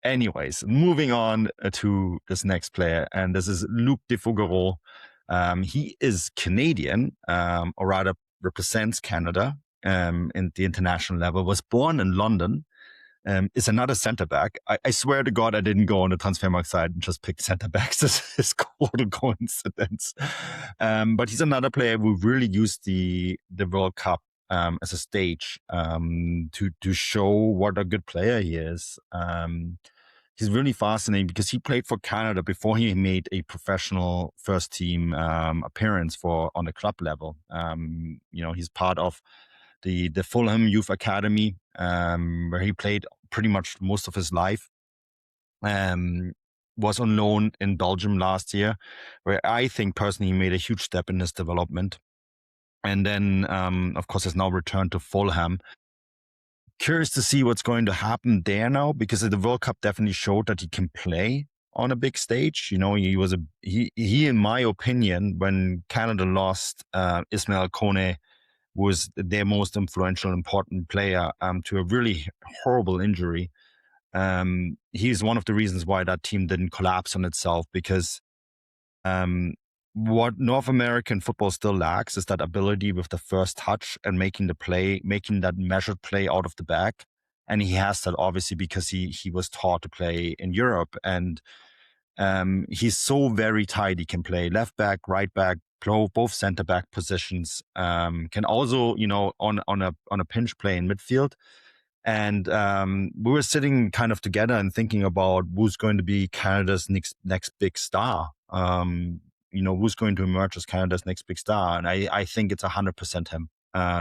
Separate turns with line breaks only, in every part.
Anyways, moving on to this next player, and this is Luc De Fougerolles. He is Canadian, or rather represents Canada in the international level, was born in London, is another center back. I swear to God, I didn't go on the Transfermarkt side and just pick center backs. This is total coincidence. But he's another player who really used the World Cup as a stage to show what a good player he is. He's really fascinating because he played for Canada before he made a professional first team appearance on the club level. He's part of the Fulham Youth Academy, where he played pretty much most of his life. Was on loan in Belgium last year, where I think personally he made a huge step in his development. And then, of course, has now returned to Fulham. Curious to see what's going to happen there now, because the World Cup definitely showed that he can play on a big stage. He in my opinion, when Canada lost Ismail Kone, was their most influential, important player to a really horrible injury. He's one of the reasons why that team didn't collapse on itself, because what North American football still lacks is that ability with the first touch and making that measured play out of the back. And he has that obviously because he was taught to play in Europe, and he's so very tight. He can play left back, right back, both center back positions. Can also, on a pinch play in midfield. And we were sitting kind of together and thinking about who's going to be Canada's next big star. Who's going to emerge as Canada's next big star. And I think it's 100% him.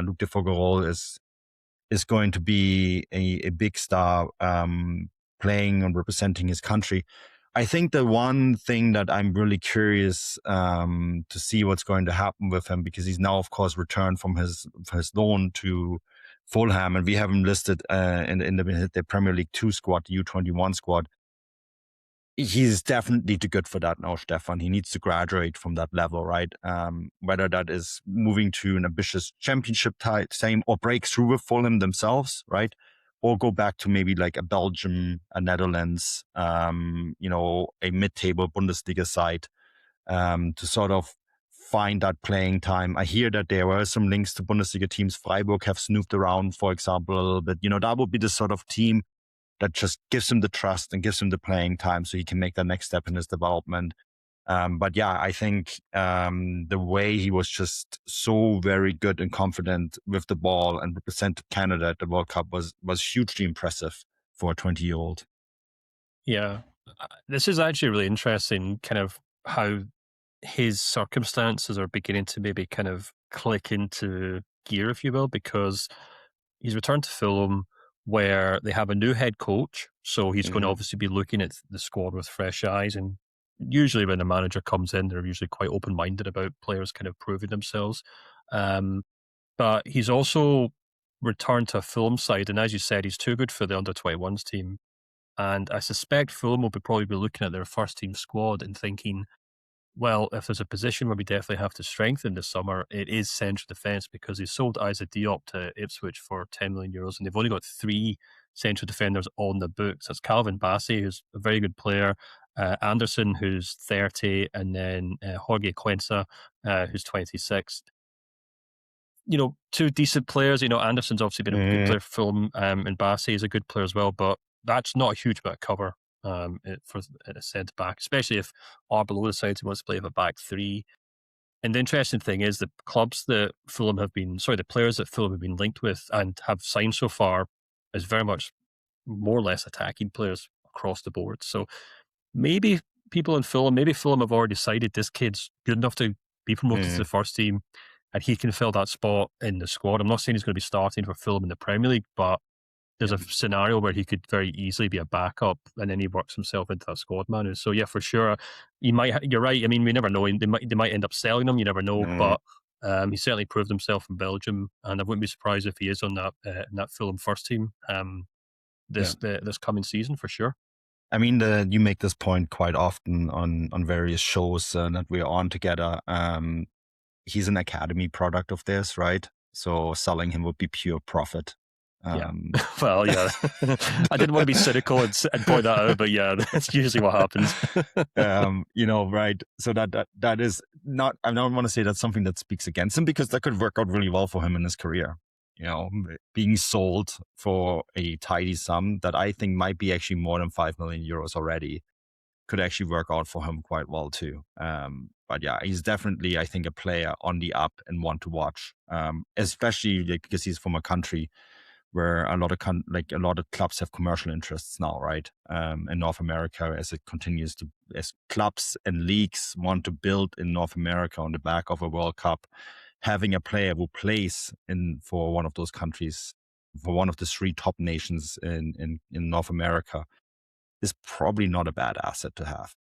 Luc De Fougerolles is going to be a big star, playing and representing his country. I think the one thing that I'm really curious to see what's going to happen with him, because he's now, of course, returned from his loan to Fulham, and we have him listed in the Premier League 2 squad, the U21 squad. He's definitely too good for that now, Stefan. He needs to graduate from that level, right? Whether that is moving to an ambitious championship team or break through with Fulham themselves, right? Or go back to maybe like a Belgium, a Netherlands, a mid-table Bundesliga side, to sort of find that playing time. I hear that there were some links to Bundesliga teams. Freiburg have snooped around, for example, a little bit. That would be the sort of team that just gives him the trust and gives him the playing time so he can make that next step in his development. But yeah, I think the way he was just so very good and confident with the ball and represented Canada at the World Cup was hugely impressive for a 20-year-old.
Yeah, this is actually really interesting, kind of how his circumstances are beginning to maybe kind of click into gear, if you will, because he's returned to Fulham, where they have a new head coach. So he's going to obviously be looking at the squad with fresh eyes. And usually when a manager comes in, they're usually quite open-minded about players kind of proving themselves. But he's also returned to a Fulham side. And as you said, he's too good for the under-21s team. And I suspect Fulham will probably be looking at their first team squad and thinking, well, if there's a position where we definitely have to strengthen this summer, it is central defence, because he sold Issa Diop to Ipswich for €10 million, and they've only got 3 central defenders on the books. That's Calvin Bassey, who's a very good player, Anderson, who's 30, and then Jorge Cuenca, who's 26. 2 decent players. Anderson's obviously been a good player for Fulham, and Bassey is a good player as well, but that's not a huge bit of cover for a centre back, especially if Arbeloa decides he wants to play with a back 3. And the interesting thing is the players that Fulham have been linked with and have signed so far is very much more or less attacking players across the board. So maybe Fulham have already decided this kid's good enough to be promoted to the first team, and he can fill that spot in the squad. I'm not saying he's going to be starting for Fulham in the Premier League, but there's a scenario where he could very easily be a backup, and then he works himself into that squad, man. So yeah, for sure, you're right. I mean, we never know. They might end up selling him. You never know. But he certainly proved himself in Belgium, and I wouldn't be surprised if he is on that Fulham first team this coming season for sure.
I mean, you make this point quite often on various shows that we're on together. He's an academy product of this, right? So selling him would be pure profit.
Yeah.
Um,
Well, yeah. I didn't want to be cynical and point that out, but yeah, that's usually what happens.
right. So that is not, I don't want to say that's something that speaks against him, because that could work out really well for him in his career. Being sold for a tidy sum that I think might be actually more than 5 million euros already could actually work out for him quite well too. But yeah, he's definitely, I think, a player on the up and one to watch, especially like, because he's from a country where a lot of a lot of clubs have commercial interests now, right? In North America, as it continues to, as clubs and leagues want to build in North America on the back of a World Cup, having a player who plays in for one of those countries, for one of the three top nations in North America, is probably not a bad asset to have.